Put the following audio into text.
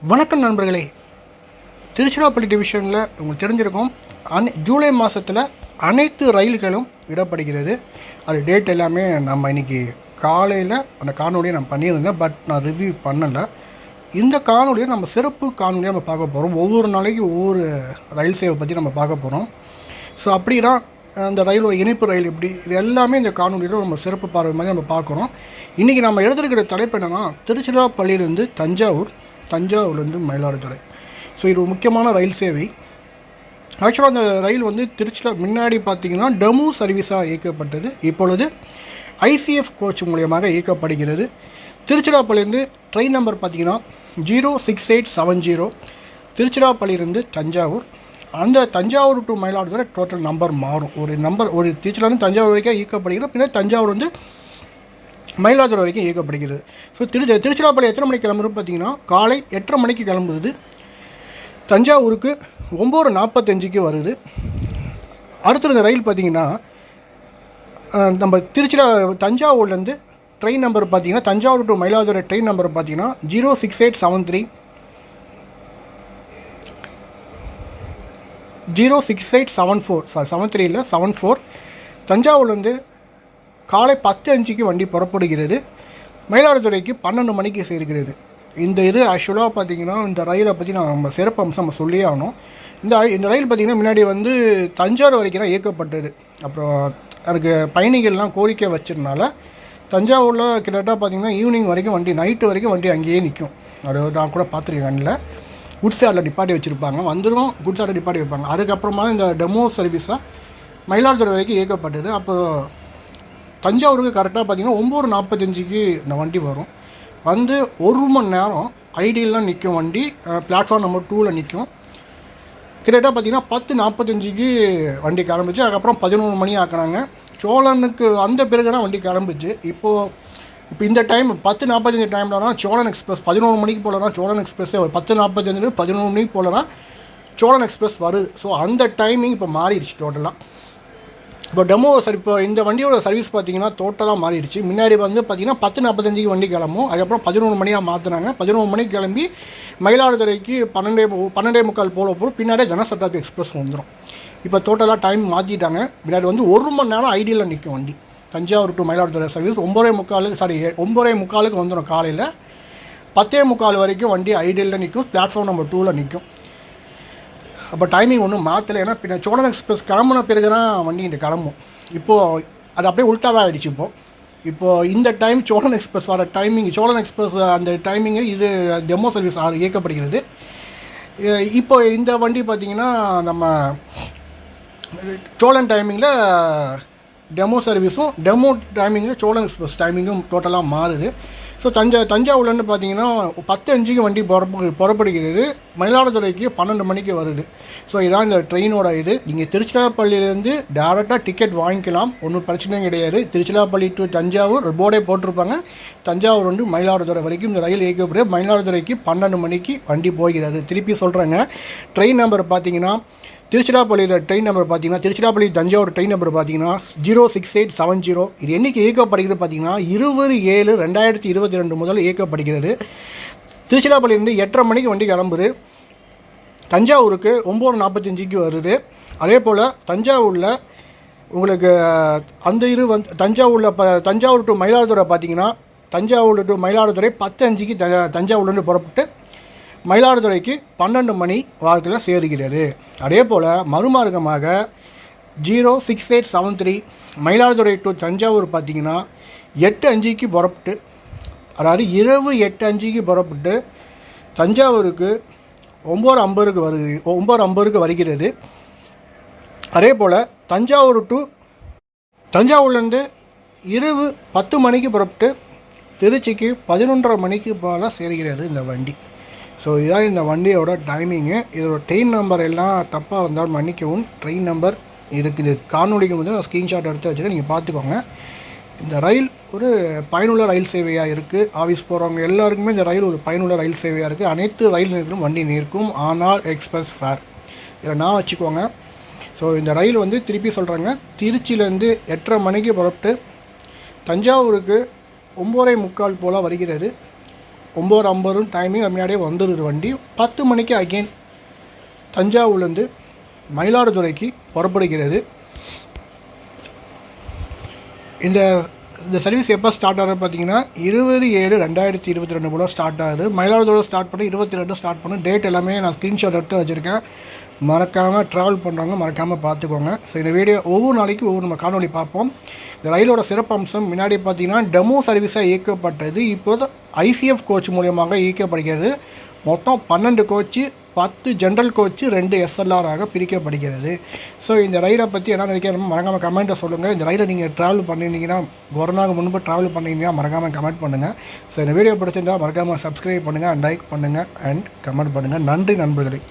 வணக்கம் நண்பர்களே. திருச்சிராப்பள்ளி டிவிஷனில் உங்களுக்கு தெரிஞ்சிருக்கும், ஜூலை மாதத்தில் அனைத்து ரயில்களும் விடப்படுகிறது. அது டேட் எல்லாமே நம்ம இன்றைக்கி காலையில் அந்த காணொலியை நான் பண்ணியிருந்தேன். பட் நான் ரிவ்யூ பண்ணலை. இந்த காணொலியை நம்ம சிறப்பு காணொலியாக நம்ம பார்க்க போகிறோம். ஒவ்வொரு நாளைக்கு ஒவ்வொரு ரயில் சேவை பற்றி நம்ம பார்க்க போகிறோம். ஸோ அப்படின்னா அந்த ரயிலோட இணைப்பு ரயில் இப்படி இது எல்லாமே இந்த காணொலியில் நம்ம சிறப்பு பார்வை மாதிரி நம்ம பார்க்குறோம். இன்றைக்கி நம்ம எடுத்துருக்கிற தலைப்பு என்னென்னா, திருச்சிராப்பள்ளியிலேருந்து தஞ்சாவூர்லேருந்து மயிலாடுதுறை. ஸோ இது ஒரு முக்கியமான ரயில் சேவை. ஆக்சுவலாக அந்த ரயில் வந்து திருச்சியில் முன்னாடி பார்த்திங்கன்னா டெமோ சர்வீஸாக இயக்கப்பட்டது. இப்பொழுது ஐசிஎஃப் கோச் மூலியமாக இயக்கப்படுகிறது. திருச்சிராப்பள்ளியிலேருந்து ட்ரெயின் நம்பர் பார்த்திங்கன்னா 06870. திருச்சிராப்பள்ளியிலேருந்து தஞ்சாவூர். அந்த Thanjavur to Mayiladuthurai total number மாறும். ஒரு திருச்சியிலேருந்து தஞ்சாவூர் வரைக்கும் இயக்கப்படுகிறது. பின்னர் தஞ்சாவூர் வந்து மயிலாடுதுறை வரைக்கும் இயக்கப்படுகிறது. ஸோ திருச்சிராப்பள்ளி எத்தனை மணிக்கு கிளம்புறது பார்த்திங்கன்னா காலை 8:30 மணிக்கு கிளம்புறது. தஞ்சாவூருக்கு 9:45 வருது. அடுத்த இந்த ரயில் பார்த்திங்கன்னா நம்ம தஞ்சாவூர்லேருந்து ட்ரெயின் நம்பர் பார்த்திங்கன்னா Thanjavur to Mayiladuthurai train number பார்த்திங்கன்னா 06873. 06874 73 இல்லை 74. தஞ்சாவூர்லேருந்து காலை 10:05 வண்டி புறப்படுகிறது. மயிலாடுதுறைக்கு 12 மணிக்கு சேர்கிறது. இந்த ஆக்சுவலாக பார்த்திங்கன்னா இந்த ரயிலை பற்றி நம்ம சிறப்பு அம்சம் நம்ம சொல்லியே ஆகணும். இந்த ரயில் பார்த்திங்கன்னா முன்னாடி வந்து தஞ்சாவூர் வரைக்கும் தான் இயக்கப்பட்டது. அப்புறம் அதுக்கு பயணிகள்லாம் கோரிக்கை வச்சதுனால தஞ்சாவூரில் கிட்டத்தட்ட பார்த்திங்கன்னா ஈவினிங் வரைக்கும் வண்டி, நைட்டு வரைக்கும் வண்டி அங்கேயே நிற்கும். அது நான் கூட பார்த்துருக்கேன். கண்ணில் குட்ஸ் யார்டில் நிப்பாட்டி வச்சுருப்பாங்க. வந்துடும் குட்ஸ் யார்டில் நிப்பாட்டி வைப்பாங்க. அதுக்கப்புறமா இந்த டெமோ சர்வீஸாக மயிலாடுதுறை வரைக்கும் இயக்கப்பட்டது. அப்போ தஞ்சாவூருக்கு கரெக்டாக பார்த்திங்கன்னா 9:45 இந்த வண்டி வரும். வந்து 1 மணி நேரம் ஐடியெல்லாம் நிற்கும் வண்டி. பிளாட்ஃபார்ம் நம்பர் 2ல் நிற்கும். கிட்டத்தட்ட பார்த்திங்கன்னா 10:45 வண்டி கிளம்பிச்சு. அதுக்கப்புறம் 11 மணி ஆக்கினாங்க. சோழனுக்கு வந்த பிறகு தான் வண்டி கிளம்பிச்சு. இப்போ இந்த டைம் 10:45 டைம்லனா சோழன் எக்ஸ்பிரஸ் 11 மணிக்கு போலனா சோழன் எக்ஸ்பிரஸே 10:45 11 மணிக்கு போலனா சோழன் எக்ஸ்பிரஸ் வருது. ஸோ அந்த டைமிங் இப்போ மாறிடுச்சு டோட்டலாக. இப்போ இந்த வண்டியோட சர்வீஸ் பார்த்திங்கன்னா டோட்டலாக மாறிடுச்சு. முன்னாடி வந்து பார்த்திங்கன்னா 10:45 வண்டி கிளம்பும். அதுக்கப்புறம் 11 மணியாக மாற்றினாங்க. 11 மணிக்கு கிளம்பி மயிலாடுதுறைக்கு 12:45 போல பின்னாடியே ஜனசதாப்தி எக்ஸ்பிரஸ் வந்துடும். இப்போ டோட்டலாக டைம் மாற்றிட்டாங்க. முன்னாடி வந்து 1 மணி நேரம் ஐடியில் நிற்கும் வண்டி. தஞ்சாவூர் டு மயிலாடுதுறை சர்வீஸ் 9:45 வந்துடும் காலையில். 10:45 வரைக்கும் வண்டி ஐடியில் நிற்கும். பிளாட்ஃபார்ம் நம்பர் 2ல் நிற்கும். அப்போ டைமிங் ஒன்றும் மாற்றலை. ஏன்னா பின்ன சோழன் எக்ஸ்பிரஸ் கிளம்புன பிறகு தான் வண்டி இங்கே கிளம்பும். இப்போது அது அப்படியே உல்ட்டாவாக ஆகிடுச்சு. இப்போது இந்த டைம் சோழன் எக்ஸ்பிரஸ் வர டைமிங், சோழன் எக்ஸ்பிரஸ் அந்த டைமிங்கு இது டெமோ சர்வீஸ் இயக்கப்படுகிறது. இப்போ இந்த வண்டி பார்த்திங்கன்னா நம்ம சோழன் டைமிங்கில் டெமோ சர்வீஸும் டெமோ டைமிங்கில் சோழன் எக்ஸ்பிரஸ் டைமிங்கும் டோட்டலாக மாறுது. ஸோ தஞ்சாவூர்லேருந்து பார்த்தீங்கன்னா 10:05 வண்டி புறப்படுகிறது. மயிலாடுதுறைக்கு 12 மணிக்கு வருது. ஸோ இதான் இந்த ட்ரெயினோட நீங்கள் திருச்சிராப்பள்ளியிலேருந்து டேரெக்டாக டிக்கெட் வாங்கிக்கலாம். ஒன்றும் பிரச்சனையும் கிடையாது. திருச்சிராப்பள்ளி டு தஞ்சாவூர் போர்டே போட்டிருப்பாங்க. தஞ்சாவூர் வந்து மயிலாடுதுறை வரைக்கும் இந்த ரயில் இயக்கப்படுது. மயிலாடுதுறைக்கு 12 மணிக்கு வண்டி போகிறது. திருப்பி சொல்கிறேங்க, ட்ரெயின் நம்பர் பார்த்தீங்கன்னா திருச்சிராப்பள்ளியில் ட்ரெயின் நம்பர் பார்த்திங்கன்னா திருச்சிராப்பள்ளி தஞ்சாவூர் ட்ரெயின் நம்பர் பார்த்திங்கன்னா 06870. இது என்றைக்கு இயக்கப்படுகிறது பார்த்திங்கன்னா 20/7/2022 முதல் இயக்கப்படுகிறது. திருச்சிராப்பள்ளியிலேருந்து 8:30 மணிக்கு வண்டி கிளம்புது. தஞ்சாவூருக்கு 9:45 வருது. அதே போல் தஞ்சாவூரில் உங்களுக்கு அந்த தஞ்சாவூர் டு மயிலாடுதுறை பார்த்திங்கன்னா தஞ்சாவூர் டு மயிலாடுதுறை 10:05 தஞ்சாவூர்லேருந்து புறப்பட்டு மயிலாடுதுறைக்கு 12 மணி வாக்கில் சேர்கிறது. அதே போல் மறுமார்க்கமாக 06873 மயிலாடுதுறை டு தஞ்சாவூர் பார்த்திங்கன்னா 8:05 புறப்பட்டு, அதாவது இரவு 8:05 புறப்பட்டு தஞ்சாவூருக்கு 9:50 வருகிறது. அதே போல் தஞ்சாவூர்லேருந்து இரவு 10 மணிக்கு புறப்பட்டு திருச்சிக்கு 11:30 மணிக்கு போல் சேர்கிறது இந்த வண்டி. ஸோ இதுதான் இந்த வண்டியோட டைமிங்கு. இதோட ட்ரெயின் நம்பர் எல்லாம் தப்பாக இருந்தாலும் மன்னிக்கவும். ட்ரெயின் நம்பர் இருக்குது காணொலிக்கு வந்து நான் ஸ்க்ரீன்ஷாட் எடுத்து வச்சுட்டு நீங்கள் பார்த்துக்கோங்க. இந்த ரயில் ஒரு பயனுள்ள ரயில் சேவையாக இருக்குது. ஆஃபீஸ் போகிறவங்க எல்லாருக்குமே இந்த ரயில் ஒரு பயனுள்ள ரயில் சேவையாக இருக்குது. அனைத்து ரயில் நிலையத்திலும் வண்டி நிற்கும். ஆனால் எக்ஸ்பிரஸ் ஃபேர் இதை நான் வச்சுக்கோங்க. ஸோ இந்த ரயில் வந்து திருப்பி சொல்கிறாங்க, திருச்சியிலேருந்து 8:30 மணிக்கு புறப்பட்டு தஞ்சாவூருக்கு 9:45 போல் வருகிறது. 9:50 டைமிங் முன்னாடியே வந்துடுது வண்டி. 10 மணிக்கு அகெயின் தஞ்சாவூர்லேருந்து மயிலாடுதுறைக்கு புறப்படுகிறது. இந்த இந்த சர்வீஸ் எப்போ ஸ்டார்ட் ஆகுது பார்த்தீங்கன்னா 20/7/2022 போல் ஸ்டார்ட் ஆகுது. மயிலாடுதுறை ஸ்டார்ட் பண்ணி 22 ஸ்டார்ட் பண்ணி டேட் எல்லாமே நான் ஸ்க்ரீன்ஷாட் எடுத்து வச்சுருக்கேன். மறக்காமல் ட்ராவல் பண்ணுறவங்க மறக்காமல் பார்த்துக்கோங்க. ஸோ இந்த வீடியோ ஒவ்வொரு நாளைக்கு ஒவ்வொரு நம்ம காணொலி பார்ப்போம். இந்த ரயிலோட சிறப்பம்சம் முன்னாடி பார்த்தீங்கன்னா டெமோ சர்வீஸாக இயக்கப்பட்டது. இப்போது ஐசிஎஃப் கோச் மூலியமாக இயக்கப்படுகிறது. மொத்தம் 12 கோச்சு, 10 ஜென்ரல் கோச்சு, 2 எஸ்எல்ஆராக பிரிக்கப்படுகிறது. ஸோ இந்த ரயிலை பற்றி என்ன நினைக்கிறோம் மறக்காமல் கமெண்ட்டை சொல்லுங்கள். இந்த ரயிலை நீங்கள் ட்ராவல் பண்ணியிருந்தீங்கன்னா கொரோனாவுக்கு முன்பு ட்ராவல் பண்ணியிருந்தீங்கன்னா மறக்காமல் கமெண்ட் பண்ணுங்கள். ஸோ இந்த வீடியோ பிடிச்சிருந்தால் மறக்காமல் சப்ஸ்கிரைப் பண்ணுங்கள், லைக் பண்ணுங்கள் அண்ட் கமெண்ட் பண்ணுங்கள். நன்றி நண்பர்களே.